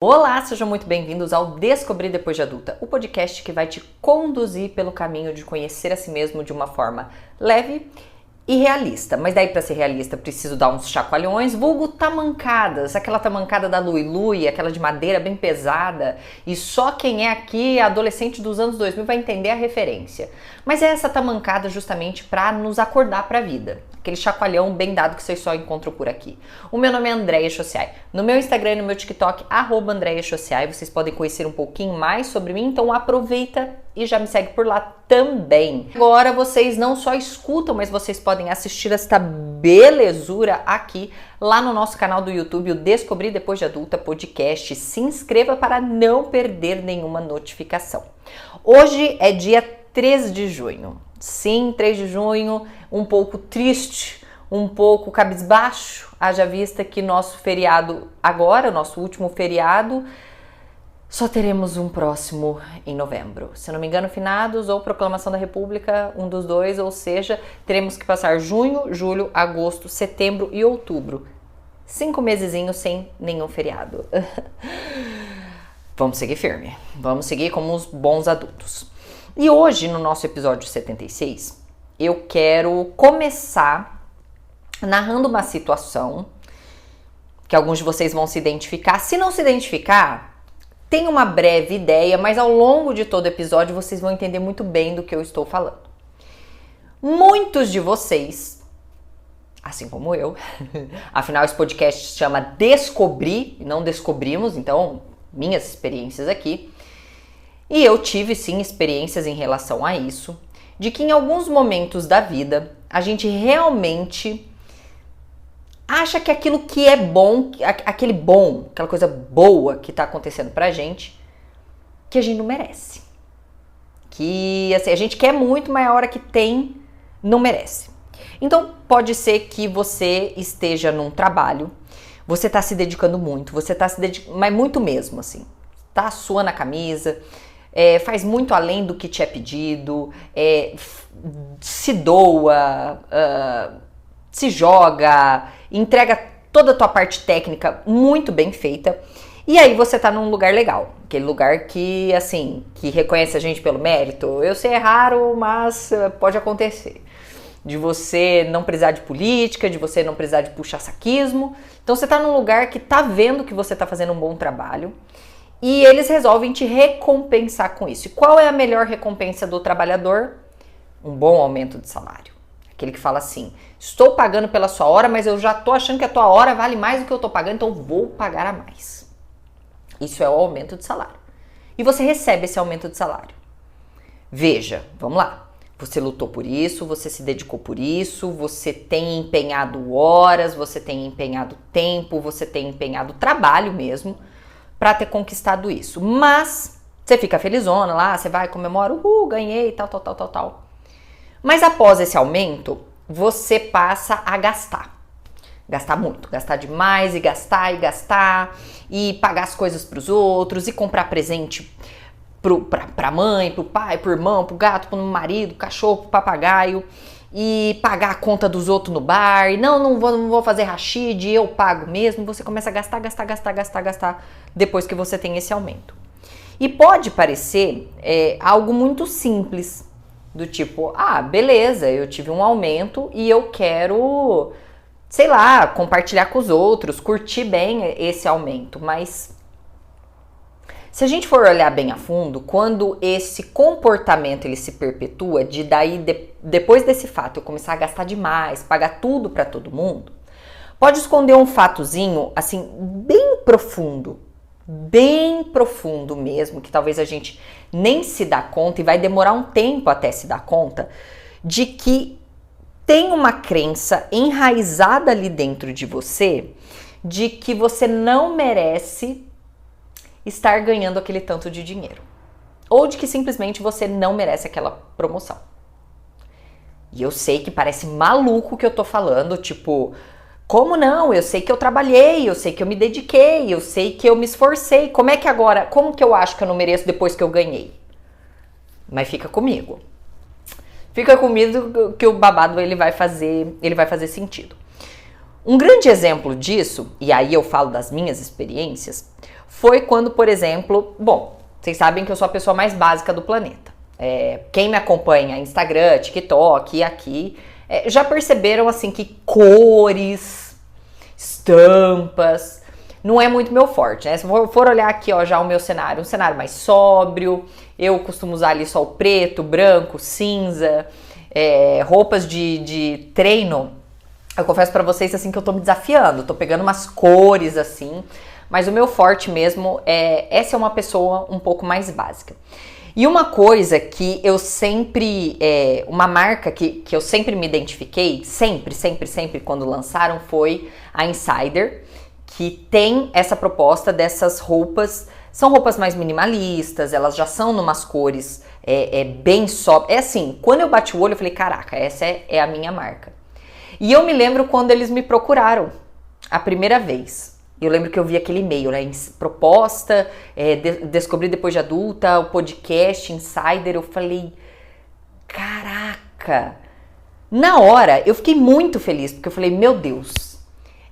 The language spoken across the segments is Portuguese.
Olá, sejam muito bem-vindos ao Descobrir Depois de Adulta, o podcast que vai te conduzir pelo caminho de conhecer a si mesmo de uma forma leve e realista. Mas daí, para ser realista, preciso dar uns chacoalhões, vulgo tamancadas, aquela tamancada da Lui Lui, aquela de madeira bem pesada, e só quem é aqui adolescente dos anos 2000 vai entender a referência. Mas é essa tamancada justamente para nos acordar para a vida. Aquele chacoalhão bem dado que vocês só encontram por aqui. O meu nome é Andréia Chociai. No meu Instagram e no meu TikTok, @AndréiaChociai, vocês podem conhecer um pouquinho mais sobre mim, então aproveita e já me segue por lá também. Agora vocês não só escutam, mas vocês podem assistir esta belezura aqui, lá no nosso canal do YouTube, o Descobrir Depois de Adulta Podcast. Se inscreva para não perder nenhuma notificação. Hoje é dia 3 de junho. Sim, 3 de junho, um pouco triste, um pouco cabisbaixo, haja vista que nosso feriado agora, nosso último feriado, só teremos um próximo em novembro. Se não me engano, finados ou proclamação da República, um dos dois, ou seja, teremos que passar junho, julho, agosto, setembro e outubro. 5 mesezinhos sem nenhum feriado. Vamos seguir firme, vamos seguir como uns bons adultos. E hoje, no nosso episódio 76, eu quero começar narrando uma situação que alguns de vocês vão se identificar. Se não se identificar, tem uma breve ideia, mas ao longo de todo o episódio vocês vão entender muito bem do que eu estou falando. Muitos de vocês, assim como eu, afinal esse podcast se chama Descobrir, e não Descobrimos, então minhas experiências aqui. E eu tive sim experiências em relação a isso, de que em alguns momentos da vida a gente realmente acha que aquilo que é bom, aquela coisa boa que tá acontecendo pra gente, que a gente não merece. Que assim, a gente quer muito, mas a hora que tem, não merece. Então pode ser que você esteja num trabalho, você tá se dedicando muito, você tá se dedicando, mas muito mesmo assim, tá suando a camisa, faz muito além do que te é pedido, se doa, se joga, entrega toda a tua parte técnica muito bem feita, e aí você tá num lugar legal, aquele lugar que, assim, que reconhece a gente pelo mérito. Eu sei, é raro, mas pode acontecer. De você não precisar de política, de você não precisar de puxa-saquismo. Então você tá num lugar que tá vendo que você tá fazendo um bom trabalho, e eles resolvem te recompensar com isso. E qual é a melhor recompensa do trabalhador? Um bom aumento de salário. Aquele que fala assim, estou pagando pela sua hora, mas eu já tô achando que a tua hora vale mais do que eu tô pagando, então vou pagar a mais. Isso é o aumento de salário. E você recebe esse aumento de salário. Veja, vamos lá. Você lutou por isso, você se dedicou por isso, você tem empenhado horas, você tem empenhado tempo, você tem empenhado trabalho mesmo, para ter conquistado isso. Mas você fica felizona lá, você vai, comemora, ganhei, tal. Mas após esse aumento, você passa a gastar. Gastar muito, gastar demais e gastar, e pagar as coisas pros outros, e comprar presente pra mãe, pro pai, pro irmão, pro gato, pro marido, pro cachorro, pro papagaio, e pagar a conta dos outros no bar, e não vou fazer rachide, eu pago mesmo. Você começa a gastar depois que você tem esse aumento. E pode parecer algo muito simples, do tipo, beleza, eu tive um aumento e eu quero, sei lá, compartilhar com os outros, curtir bem esse aumento, mas se a gente for olhar bem a fundo, quando esse comportamento ele se perpetua, depois desse fato eu começar a gastar demais, pagar tudo para todo mundo, pode esconder um fatozinho assim bem profundo mesmo, que talvez a gente nem se dá conta e vai demorar um tempo até se dar conta, de que tem uma crença enraizada ali dentro de você de que você não merece estar ganhando aquele tanto de dinheiro. Ou de que simplesmente você não merece aquela promoção. E eu sei que parece maluco o que eu tô falando, tipo, como não? Eu sei que eu trabalhei, eu sei que eu me dediquei, eu sei que eu me esforcei. Como que eu acho que eu não mereço depois que eu ganhei? Mas fica comigo. Fica comigo que o babado ele vai fazer sentido. Um grande exemplo disso, e aí eu falo das minhas experiências, foi quando, por exemplo, bom, vocês sabem que eu sou a pessoa mais básica do planeta. Quem me acompanha Instagram, TikTok e aqui, já perceberam assim que cores, estampas, não é muito meu forte, né? Se for olhar aqui, ó, já o meu cenário, um cenário mais sóbrio, eu costumo usar ali só o preto, branco, cinza, roupas de treino. Eu confesso pra vocês assim que eu tô me desafiando, tô pegando umas cores assim, mas o meu forte mesmo essa é uma pessoa um pouco mais básica. E uma coisa que eu sempre, uma marca que eu sempre me identifiquei, sempre quando lançaram, foi a Insider, que tem essa proposta dessas roupas, são roupas mais minimalistas, elas já são numas cores bem sóbrias. Assim, quando eu bati o olho eu falei, caraca, essa é a minha marca. E eu me lembro quando eles me procuraram a primeira vez. Eu lembro que eu vi aquele e-mail, né? Proposta, descobri depois de adulta, o podcast, Insider. Eu falei, caraca! Na hora, eu fiquei muito feliz, porque eu falei, meu Deus,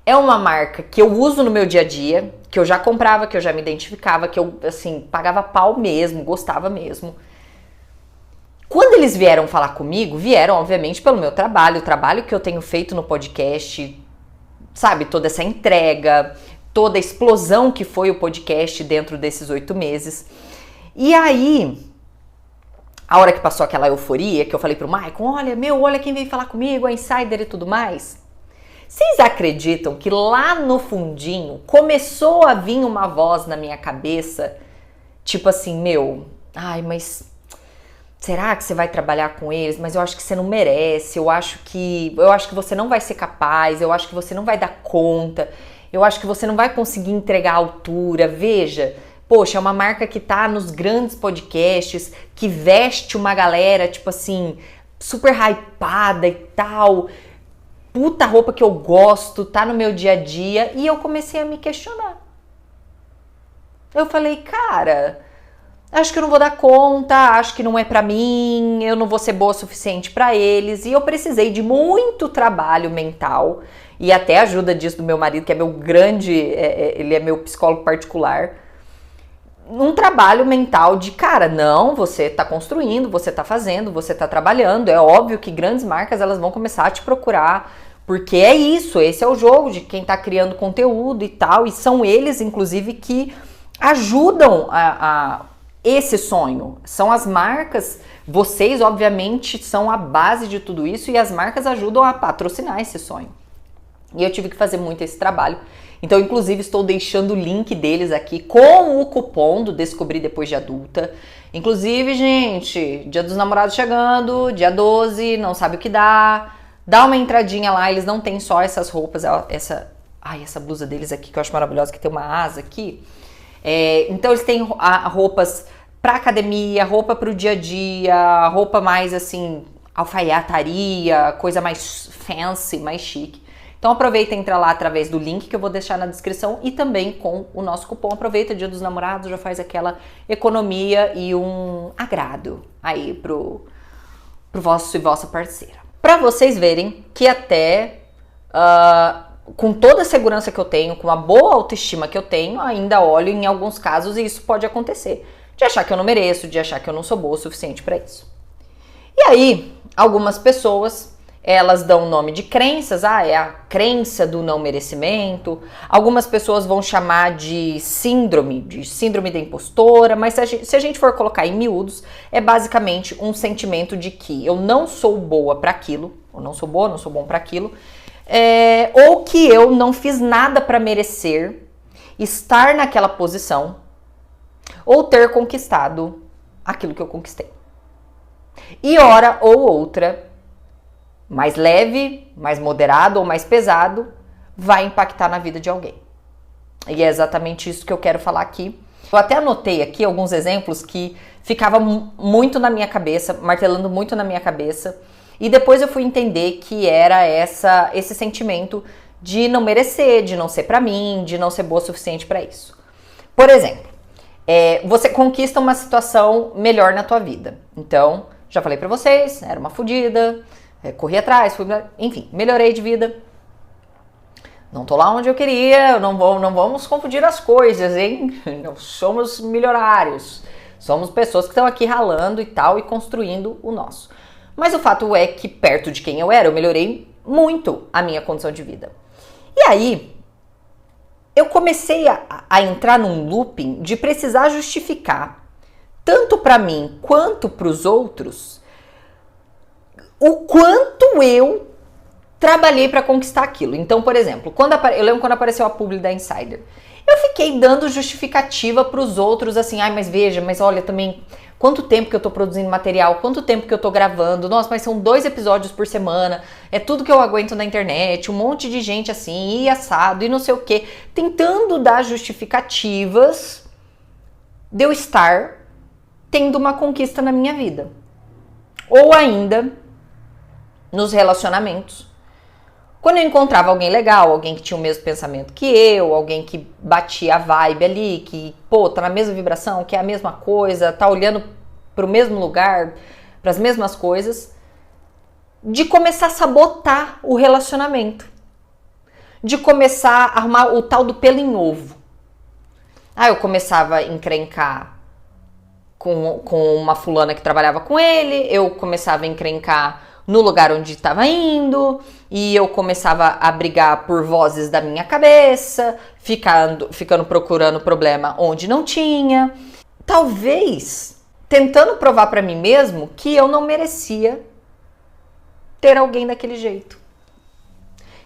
é uma marca que eu uso no meu dia a dia, que eu já comprava, que eu já me identificava, que eu, assim, pagava pau mesmo, gostava mesmo. Quando eles vieram falar comigo, vieram, obviamente, pelo meu trabalho, o trabalho que eu tenho feito no podcast, sabe, toda essa entrega, toda a explosão que foi o podcast dentro desses 8 meses. E aí, a hora que passou aquela euforia, que eu falei pro Maicon, olha quem veio falar comigo, a Insider e tudo mais. Vocês acreditam que lá no fundinho começou a vir uma voz na minha cabeça, tipo assim, mas será que você vai trabalhar com eles? Mas eu acho que você não merece, eu acho que você não vai ser capaz, eu acho que você não vai dar conta, eu acho que você não vai conseguir entregar a altura. Veja, poxa, é uma marca que tá nos grandes podcasts, que veste uma galera, tipo assim, super hypada e tal, puta roupa que eu gosto, tá no meu dia a dia, e eu comecei a me questionar. Eu falei, cara, acho que eu não vou dar conta, acho que não é pra mim, eu não vou ser boa o suficiente pra eles. E eu precisei de muito trabalho mental e até a ajuda disso do meu marido, que é meu grande, ele é meu psicólogo particular. Um trabalho mental de, cara, não, você tá construindo, você tá fazendo, você tá trabalhando. É óbvio que grandes marcas, elas vão começar a te procurar, porque é isso, esse é o jogo de quem tá criando conteúdo e tal. E são eles, inclusive, que ajudam a esse sonho. São as marcas, vocês obviamente são a base de tudo isso, e as marcas ajudam a patrocinar esse sonho. E eu tive que fazer muito esse trabalho. Então, inclusive, estou deixando o link deles aqui com o cupom do Descobrir Depois de Adulta. Inclusive, gente, Dia dos Namorados chegando, dia 12, não sabe o que dá. Dá uma entradinha lá, eles não têm só essas roupas, essa blusa deles aqui que eu acho maravilhosa, que tem uma asa aqui. Então eles têm roupas pra academia, roupa pro dia a dia, roupa mais assim, alfaiataria, coisa mais fancy, mais chique. Então aproveita e entra lá através do link que eu vou deixar na descrição, e também com o nosso cupom. Aproveita Dia dos Namorados, já faz aquela economia e um agrado aí pro vosso e vossa parceira. Pra vocês verem que até com toda a segurança que eu tenho, com a boa autoestima que eu tenho, ainda olho em alguns casos e isso pode acontecer. De achar que eu não mereço, de achar que eu não sou boa o suficiente para isso. E aí, algumas pessoas, elas dão o nome de crenças, é a crença do não merecimento. Algumas pessoas vão chamar de síndrome da impostora, mas se a gente for colocar em miúdos, é basicamente um sentimento de que eu não sou boa para aquilo, ou não sou boa, não sou bom para aquilo, ou que eu não fiz nada para merecer estar naquela posição ou ter conquistado aquilo que eu conquistei. E hora ou outra, mais leve, mais moderado ou mais pesado, vai impactar na vida de alguém. E é exatamente isso que eu quero falar aqui. Eu até anotei aqui alguns exemplos que ficavam muito na minha cabeça, martelando muito na minha cabeça. E depois eu fui entender que era esse sentimento de não merecer, de não ser pra mim, de não ser boa o suficiente pra isso. Por exemplo, você conquista uma situação melhor na tua vida. Então, já falei pra vocês, era uma fodida, corri atrás, enfim, melhorei de vida. Não tô lá onde eu queria, não vamos confundir as coisas, hein? Não somos milionários. Somos pessoas que estão aqui ralando e tal e construindo o nosso. Mas o fato é que perto de quem eu era, eu melhorei muito a minha condição de vida. E aí, eu comecei a entrar num looping de precisar justificar, tanto para mim quanto para os outros, o quanto eu trabalhei para conquistar aquilo. Então, por exemplo, eu lembro quando apareceu a publi da Insider, eu fiquei dando justificativa para os outros, assim, mas veja, mas olha também, quanto tempo que eu tô produzindo material, quanto tempo que eu tô gravando, nossa, mas são 2 episódios por semana, é tudo que eu aguento na internet, um monte de gente assim, e assado, e não sei o quê, tentando dar justificativas de eu estar tendo uma conquista na minha vida. Ou ainda, nos relacionamentos. Quando eu encontrava alguém legal, alguém que tinha o mesmo pensamento que eu, alguém que batia a vibe ali, que, tá na mesma vibração, que é a mesma coisa, tá olhando para o mesmo lugar, para as mesmas coisas, de começar a sabotar o relacionamento. De começar a arrumar o tal do pelo em ovo. Eu começava a encrencar com uma fulana que trabalhava com ele, eu começava a encrencar no lugar onde estava indo, e eu começava a brigar por vozes da minha cabeça, ficando procurando problema onde não tinha. Talvez tentando provar para mim mesmo que eu não merecia ter alguém daquele jeito.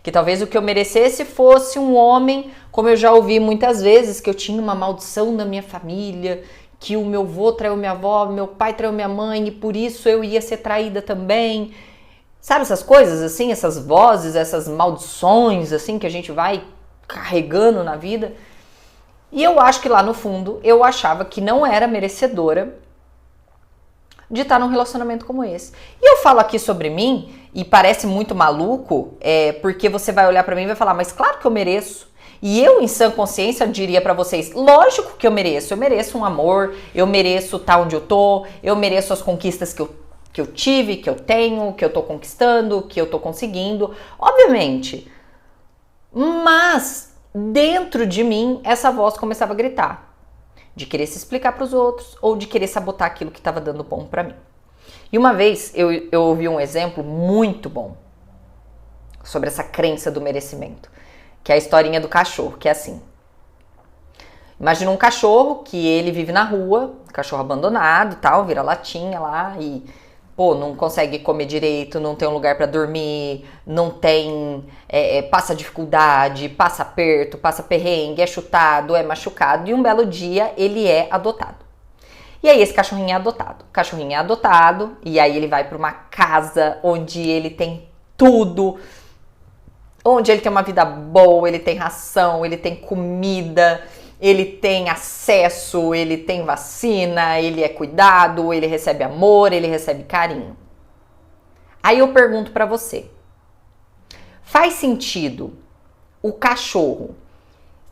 Que talvez o que eu merecesse fosse um homem, como eu já ouvi muitas vezes, que eu tinha uma maldição na minha família, que o meu avô traiu minha avó, meu pai traiu minha mãe, e por isso eu ia ser traída também. Sabe essas coisas assim, essas vozes, essas maldições assim que a gente vai carregando na vida? E eu acho que lá no fundo eu achava que não era merecedora de estar num relacionamento como esse. E eu falo aqui sobre mim e parece muito maluco, porque você vai olhar pra mim e vai falar, mas claro que eu mereço. E eu, em sã consciência, diria pra vocês, lógico que eu mereço um amor, eu mereço estar onde eu tô, eu mereço as conquistas que eu tive, que eu tenho, que eu tô conquistando, que eu tô conseguindo, obviamente. Mas, dentro de mim, essa voz começava a gritar. De querer se explicar para os outros ou de querer sabotar aquilo que estava dando bom para mim. E uma vez eu ouvi um exemplo muito bom sobre essa crença do merecimento, que é a historinha do cachorro, que é assim. Imagina um cachorro que ele vive na rua, cachorro abandonado, tal, vira latinha lá e não consegue comer direito, não tem um lugar para dormir, não tem, passa dificuldade, passa aperto, passa perrengue, é chutado, é machucado, e um belo dia ele é adotado. E aí esse cachorrinho é adotado. O cachorrinho é adotado, e aí ele vai para uma casa onde ele tem tudo, onde ele tem uma vida boa, ele tem ração, ele tem comida, ele tem acesso, ele tem vacina, ele é cuidado, ele recebe amor, ele recebe carinho. Aí eu pergunto pra você, faz sentido o cachorro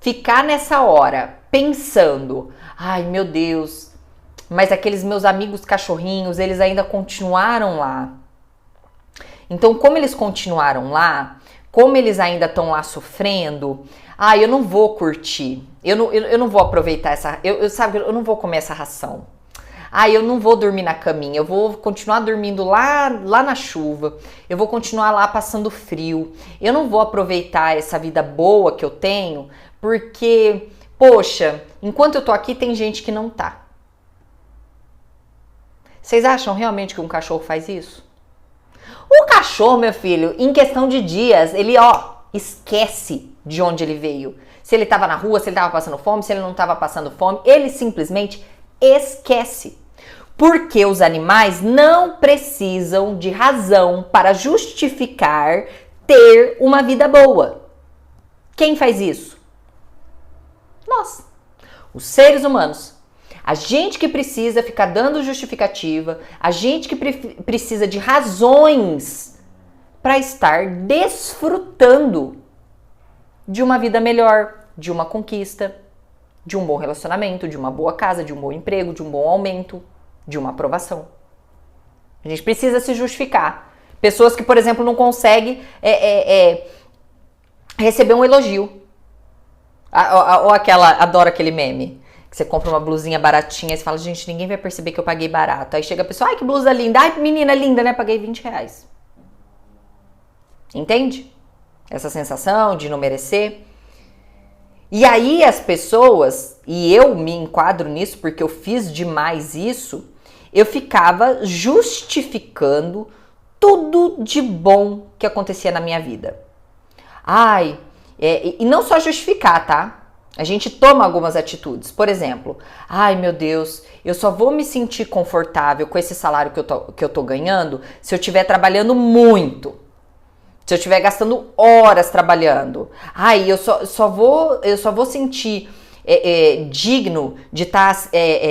ficar nessa hora pensando, ai meu Deus, mas aqueles meus amigos cachorrinhos, eles ainda continuaram lá. Então, como eles continuaram lá, como eles ainda estão lá sofrendo, eu não vou curtir, eu não vou aproveitar eu não vou comer essa ração. Eu não vou dormir na caminha, eu vou continuar dormindo lá na chuva, eu vou continuar lá passando frio, eu não vou aproveitar essa vida boa que eu tenho, porque, poxa, enquanto eu tô aqui tem gente que não tá. Vocês acham realmente que um cachorro faz isso? O cachorro, meu filho, em questão de dias, ele, esquece de onde ele veio. Se ele estava na rua, se ele estava passando fome, se ele não estava passando fome, ele simplesmente esquece. Porque os animais não precisam de razão para justificar ter uma vida boa. Quem faz isso? Nós, os seres humanos. A gente que precisa ficar dando justificativa, a gente que precisa de razões para estar desfrutando de uma vida melhor, de uma conquista, de um bom relacionamento, de uma boa casa, de um bom emprego, de um bom aumento, de uma aprovação. A gente precisa se justificar. Pessoas que, por exemplo, não conseguem receber um elogio. Ou adoro aquele meme. Que você compra uma blusinha baratinha e você fala, gente, ninguém vai perceber que eu paguei barato. Aí chega a pessoa, ai, que blusa linda. Ai, menina linda, né? Paguei R$20. Entende? Essa sensação de não merecer. E aí as pessoas, e eu me enquadro nisso porque eu fiz demais isso, eu ficava justificando tudo de bom que acontecia na minha vida. Ai, e não só justificar, tá? A gente toma algumas atitudes. Por exemplo, ai meu Deus, eu só vou me sentir confortável com esse salário que eu tô ganhando se eu estiver trabalhando muito. Se eu estiver gastando horas trabalhando. Ai, eu só vou sentir digno de estar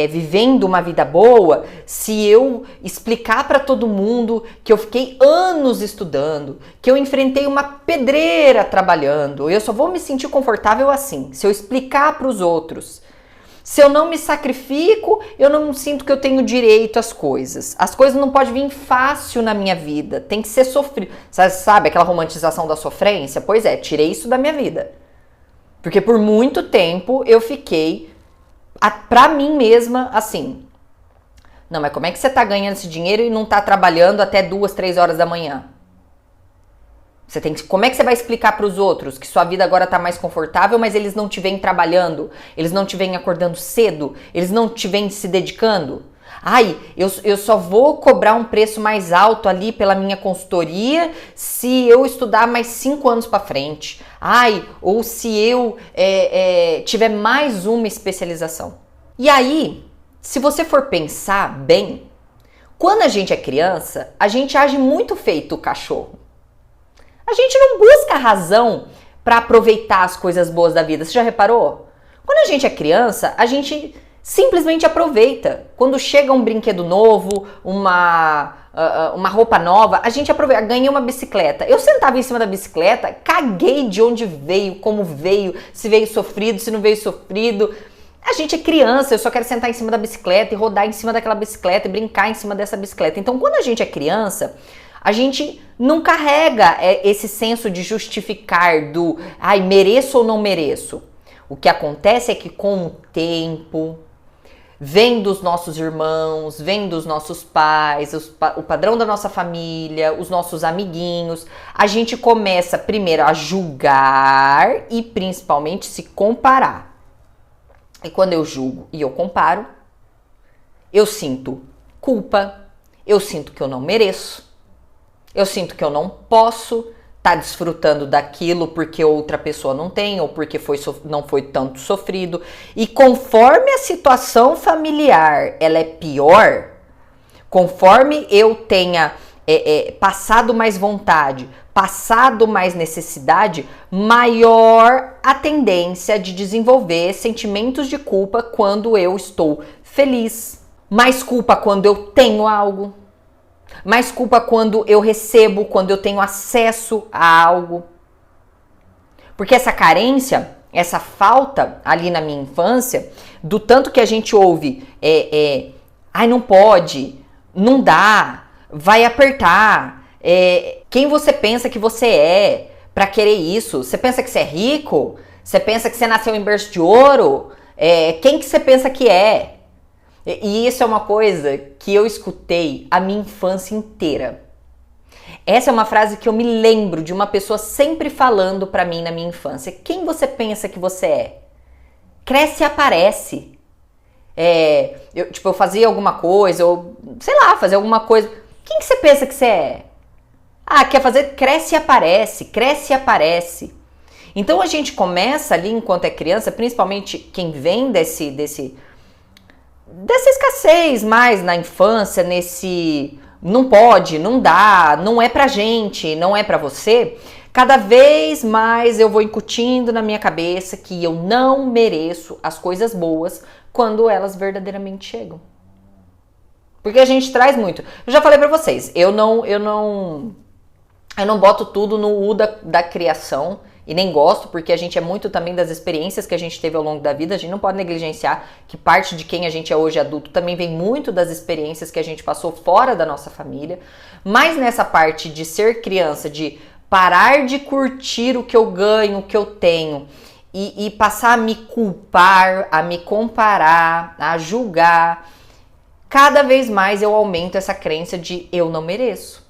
vivendo uma vida boa se eu explicar para todo mundo que eu fiquei anos estudando, que eu enfrentei uma pedreira trabalhando. Eu só vou me sentir confortável assim, se eu explicar para os outros. Se eu não me sacrifico, eu não sinto que eu tenho direito às coisas. As coisas não podem vir fácil na minha vida, tem que ser sofrido. Sabe aquela romantização da sofrência? Pois é, tirei isso da minha vida. Porque por muito tempo eu fiquei pra mim mesma assim. Não, mas como é que você tá ganhando esse dinheiro e não tá trabalhando até 2, 3 horas da manhã? Como é que você vai explicar para os outros que sua vida agora tá mais confortável, mas eles não te veem trabalhando, eles não te veem acordando cedo, eles não te veem se dedicando? Ai, eu só vou cobrar um preço mais alto ali pela minha consultoria se eu estudar mais 5 anos para frente. Ai, ou se eu tiver mais uma especialização. E aí, se você for pensar bem, quando a gente é criança, a gente age muito feito o cachorro. A gente não busca razão para aproveitar as coisas boas da vida. Você já reparou? Quando a gente é criança, a gente simplesmente aproveita. Quando chega um brinquedo novo, uma roupa nova, a gente aproveita. Ganhei uma bicicleta. Eu sentava em cima da bicicleta, caguei de onde veio, como veio, se veio sofrido, se não veio sofrido. A gente é criança, eu só quero sentar em cima da bicicleta e rodar em cima daquela bicicleta e brincar em cima dessa bicicleta. Então, quando a gente é criança, a gente não carrega esse senso de justificar do ai, mereço ou não mereço. O que acontece é que com o tempo, vem dos nossos irmãos, vem dos nossos pais, o padrão da nossa família, os nossos amiguinhos, a gente começa primeiro a julgar e principalmente se comparar. E quando eu julgo e eu comparo, eu sinto culpa, eu sinto que eu não mereço. Eu sinto que eu não posso estar desfrutando daquilo porque outra pessoa não tem ou porque não foi tanto sofrido. E conforme a situação familiar ela é pior, conforme eu tenha passado mais vontade, passado mais necessidade, maior a tendência de desenvolver sentimentos de culpa quando eu estou feliz. Mais culpa quando eu tenho algo. Mais culpa quando eu recebo, quando eu tenho acesso a algo. Porque essa carência, essa falta ali na minha infância, do tanto que a gente ouve, ai, não pode, não dá, vai apertar, quem você pensa que você é pra querer isso? Você pensa que você é rico? Você pensa que você nasceu em berço de ouro? Quem que você pensa que é? E isso é uma coisa que eu escutei a minha infância inteira. Essa é uma frase que eu me lembro de uma pessoa sempre falando pra mim na minha infância. Quem você pensa que você é? Cresce e aparece. Eu fazia alguma coisa, ou sei lá, fazia alguma coisa. Quem que você pensa que você é? Ah, quer fazer? Cresce e aparece, cresce e aparece. Então a gente começa ali enquanto é criança, principalmente quem vem dessa escassez mais na infância, nesse não pode, não dá, não é pra gente, não é pra você, cada vez mais eu vou incutindo na minha cabeça que eu não mereço as coisas boas quando elas verdadeiramente chegam. Porque a gente traz muito. Eu já falei pra vocês, eu não boto tudo no U da criação. E nem gosto, porque a gente é muito também das experiências que a gente teve ao longo da vida. A gente não pode negligenciar que parte de quem a gente é hoje adulto também vem muito das experiências que a gente passou fora da nossa família. Mas nessa parte de ser criança, de parar de curtir o que eu ganho, o que eu tenho, e passar a me culpar, a me comparar, a julgar, cada vez mais eu aumento essa crença de eu não mereço.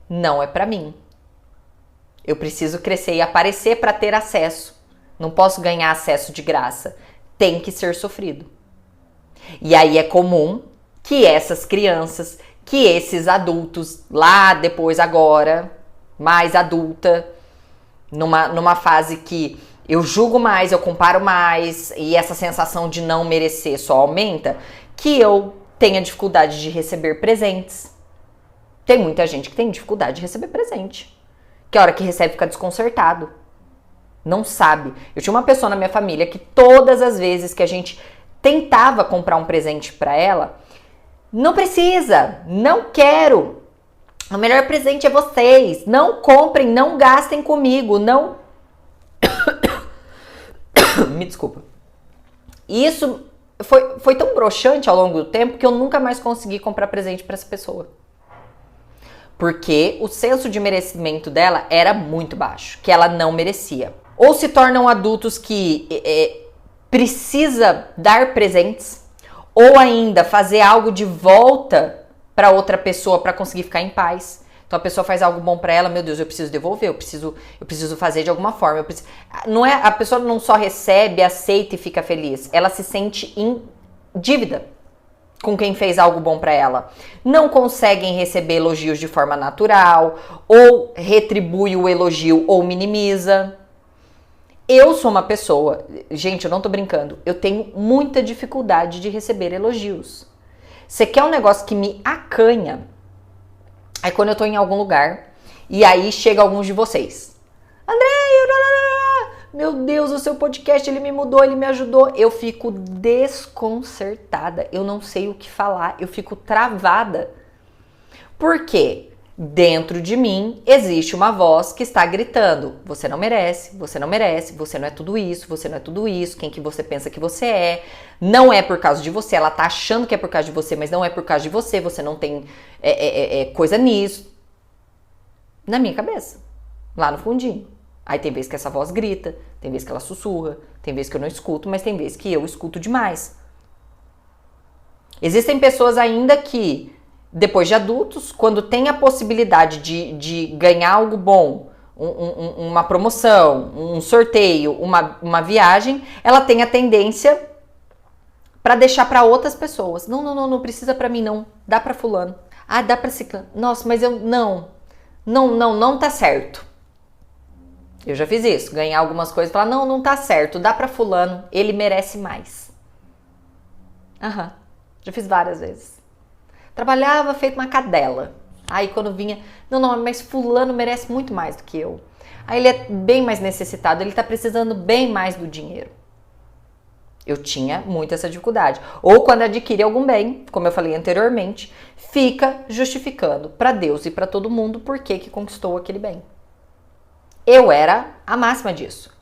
Não é pra mim. Eu preciso crescer e aparecer para ter acesso. Não posso ganhar acesso de graça. Tem que ser sofrido. E aí é comum que essas crianças, que esses adultos, lá depois agora, mais adulta, numa fase que eu julgo mais, eu comparo mais, e essa sensação de não merecer só aumenta, que eu tenha dificuldade de receber presentes. Tem muita gente que tem dificuldade de receber presente. Que a hora que recebe fica desconcertado. Não sabe. Eu tinha uma pessoa na minha família que todas as vezes que a gente tentava comprar um presente pra ela, não precisa, não quero. O melhor presente é vocês. Não comprem, não gastem comigo, não... Me desculpa. Isso foi tão broxante ao longo do tempo que eu nunca mais consegui comprar presente pra essa pessoa. Porque o senso de merecimento dela era muito baixo, que ela não merecia. Ou se tornam adultos que precisa dar presentes, ou ainda fazer algo de volta para outra pessoa para conseguir ficar em paz. Então a pessoa faz algo bom para ela, meu Deus, eu preciso devolver, eu preciso fazer de alguma forma. Não é, a pessoa não só recebe, aceita e fica feliz, ela se sente em dívida com quem fez algo bom para ela. Não conseguem receber elogios de forma natural, ou retribui o elogio ou minimiza. Eu sou uma pessoa, gente, eu não tô brincando, eu tenho muita dificuldade de receber elogios. Você quer um negócio que me acanha? Aí quando eu tô em algum lugar, e aí chega alguns de vocês. André, meu Deus, o seu podcast, ele me mudou, ele me ajudou. Eu fico desconcertada, eu não sei o que falar, eu fico travada. Por quê? Dentro de mim existe uma voz que está gritando: você não merece, você não merece, você não é tudo isso, você não é tudo isso, quem que você pensa que você é, não é por causa de você, ela tá achando que é por causa de você, mas não é por causa de você, você não tem coisa nisso. Na minha cabeça, lá no fundinho. Aí tem vezes que essa voz grita, tem vezes que ela sussurra, tem vezes que eu não escuto, mas tem vezes que eu escuto demais. Existem pessoas ainda que, depois de adultos, quando tem a possibilidade de ganhar algo bom, uma promoção, um sorteio, uma viagem, ela tem a tendência para deixar para outras pessoas. Não precisa para mim não, dá para fulano. Ah, dá para ciclano. Nossa, mas eu não tá certo. Eu já fiz isso, ganhar algumas coisas e falar, não tá certo, dá para fulano, ele merece mais. Já fiz várias vezes. Trabalhava feito uma cadela. Aí quando vinha, não, mas fulano merece muito mais do que eu. Aí ele é bem mais necessitado, ele tá precisando bem mais do dinheiro. Eu tinha muito essa dificuldade. Ou quando adquire algum bem, como eu falei anteriormente, fica justificando para Deus e para todo mundo por que conquistou aquele bem. Eu era a máxima disso.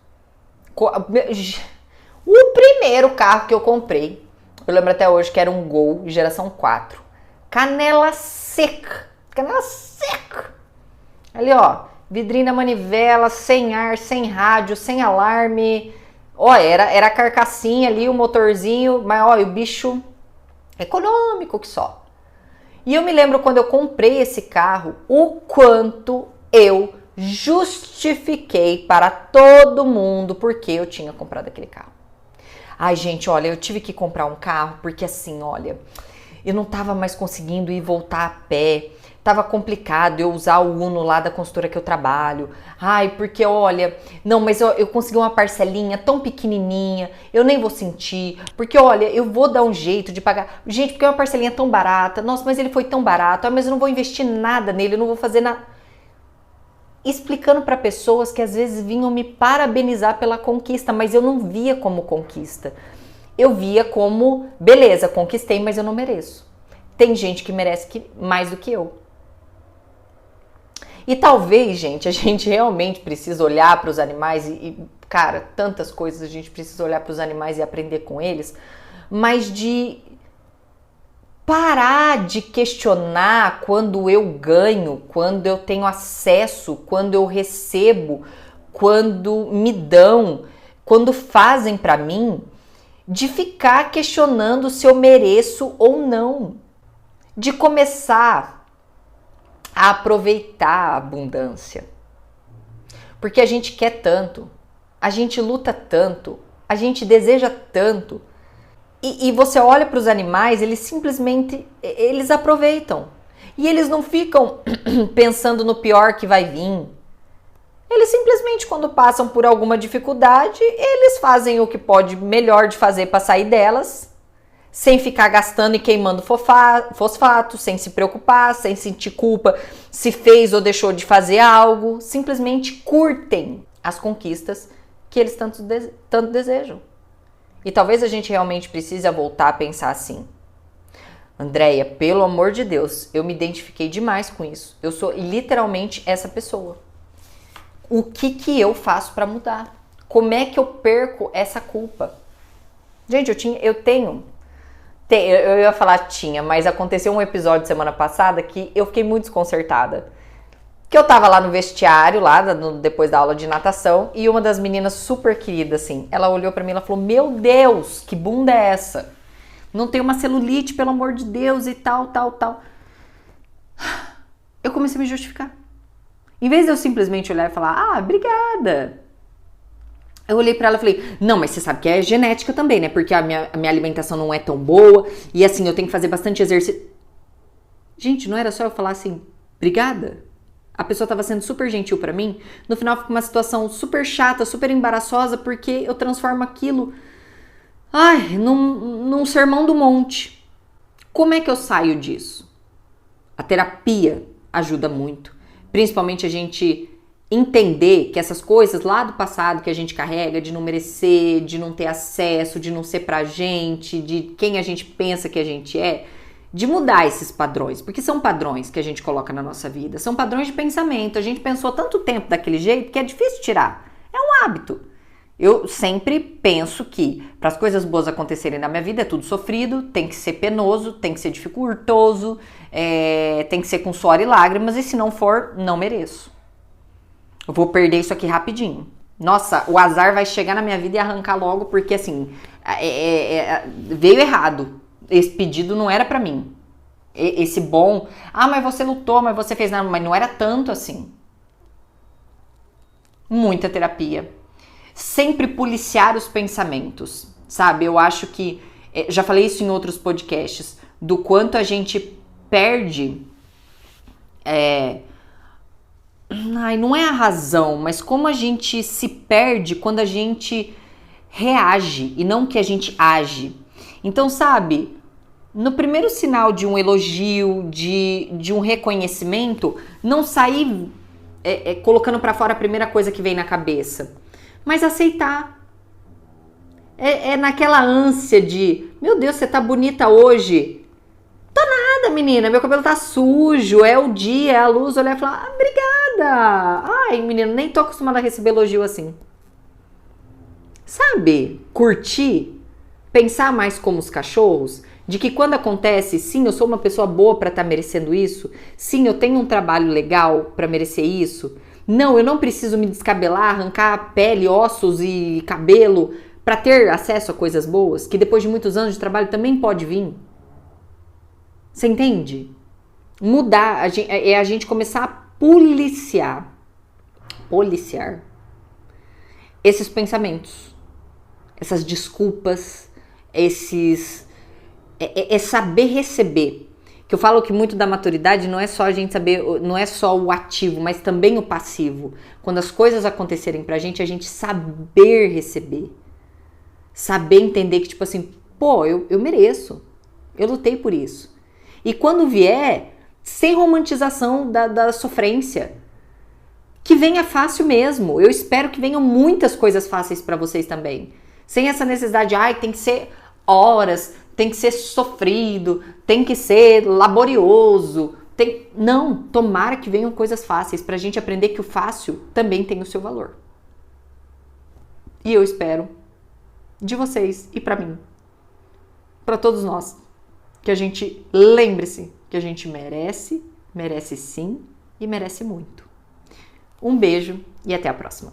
O primeiro carro que eu comprei, eu lembro até hoje que era um Gol geração 4. Canela seca. Ali, ó, vidrinho da manivela, sem ar, sem rádio, sem alarme. Ó, era a carcassinha ali, o motorzinho, mas ó, o bicho econômico que só. E eu me lembro quando eu comprei esse carro, o quanto eu justifiquei para todo mundo porque eu tinha comprado aquele carro. Ai, gente, olha, eu tive que comprar um carro porque assim, olha, eu não tava mais conseguindo ir voltar a pé. Tava complicado eu usar o Uno lá da consultora que eu trabalho. Ai, porque olha, não, mas eu consegui uma parcelinha tão pequenininha, eu nem vou sentir. Porque olha, eu vou dar um jeito de pagar. Gente, porque é uma parcelinha tão barata. Nossa, mas ele foi tão barato. Ah, mas eu não vou investir nada nele, eu não vou fazer nada. Explicando para pessoas que às vezes vinham me parabenizar pela conquista, mas eu não via como conquista. Eu via como, beleza, conquistei, mas eu não mereço. Tem gente que merece mais do que eu. E talvez, gente, a gente realmente precisa olhar para os animais cara, tantas coisas a gente precisa olhar para os animais e aprender com eles, mas de parar de questionar quando eu ganho, quando eu tenho acesso, quando eu recebo, quando me dão, quando fazem para mim, de ficar questionando se eu mereço ou não, de começar a aproveitar a abundância. Porque a gente quer tanto, a gente luta tanto, a gente deseja tanto. E você olha para os animais, eles simplesmente, eles aproveitam. E eles não ficam pensando no pior que vai vir. Eles simplesmente, quando passam por alguma dificuldade, eles fazem o que pode melhor de fazer para sair delas, sem ficar gastando e queimando fosfato, sem se preocupar, sem sentir culpa se fez ou deixou de fazer algo. Simplesmente curtem as conquistas que eles tanto desejam. E talvez a gente realmente precise voltar a pensar assim. Andréia, pelo amor de Deus, eu me identifiquei demais com isso. Eu sou literalmente essa pessoa. O que eu faço para mudar? Como é que eu perco essa culpa? Gente, eu ia falar tinha, mas aconteceu um episódio semana passada que eu fiquei muito desconcertada. Que eu tava lá no vestiário, depois da aula de natação, e uma das meninas super querida, assim, ela olhou pra mim e falou, meu Deus, que bunda é essa? Não tem uma celulite, pelo amor de Deus, e tal. Eu comecei a me justificar. Em vez de eu simplesmente olhar e falar, obrigada. Eu olhei pra ela e falei, não, mas você sabe que é genética também, né? Porque a minha alimentação não é tão boa, e assim, eu tenho que fazer bastante exercício. Gente, não era só eu falar assim, obrigada? A pessoa tava sendo super gentil pra mim, no final fica uma situação super chata, super embaraçosa, porque eu transformo aquilo, num sermão do monte. Como é que eu saio disso? A terapia ajuda muito, principalmente a gente entender que essas coisas lá do passado que a gente carrega, de não merecer, de não ter acesso, de não ser pra gente, de quem a gente pensa que a gente é, de mudar esses padrões, porque são padrões que a gente coloca na nossa vida, são padrões de pensamento, a gente pensou tanto tempo daquele jeito que é difícil tirar, é um hábito. Eu sempre penso que para as coisas boas acontecerem na minha vida é tudo sofrido, tem que ser penoso, tem que ser dificultoso, tem que ser com suor e lágrimas, e se não for, não mereço. Eu vou perder isso aqui rapidinho. Nossa, o azar vai chegar na minha vida e arrancar logo, porque assim, veio errado. Esse pedido não era pra mim. Esse bom, mas você lutou, mas você fez nada, mas não era tanto assim. Muita terapia. Sempre policiar os pensamentos, sabe? Eu acho que, já falei isso em outros podcasts, do quanto a gente perde, não é a razão, mas como a gente se perde quando a gente reage e não que a gente age. Então, sabe, no primeiro sinal de um elogio, de um reconhecimento, não sair colocando pra fora a primeira coisa que vem na cabeça, mas aceitar. É naquela ânsia de, meu Deus, você tá bonita hoje. Tô nada, menina, meu cabelo tá sujo, é o dia, é a luz. Olhar e falar, obrigada. Ai, menina, nem tô acostumada a receber elogio assim. Sabe, curtir, pensar mais como os cachorros, de que quando acontece, sim, eu sou uma pessoa boa pra estar merecendo isso, sim, eu tenho um trabalho legal pra merecer isso, não, eu não preciso me descabelar, arrancar pele, ossos e cabelo pra ter acesso a coisas boas, que depois de muitos anos de trabalho também pode vir. Você entende? Mudar, a gente começar a policiar esses pensamentos, essas desculpas, é saber receber. Que eu falo que muito da maturidade não é só a gente saber, não é só o ativo, mas também o passivo. Quando as coisas acontecerem pra gente, a gente saber receber. Saber entender que, tipo assim, pô, eu mereço. Eu lutei por isso. E quando vier, sem romantização da sofrência. Que venha fácil mesmo. Eu espero que venham muitas coisas fáceis pra vocês também. Sem essa necessidade de, tem que ser horas, tem que ser sofrido, tem que ser laborioso. Não, tomara que venham coisas fáceis pra gente aprender que o fácil também tem o seu valor. E eu espero de vocês e pra mim, pra todos nós, que a gente lembre-se que a gente merece sim e merece muito. Um beijo e até a próxima.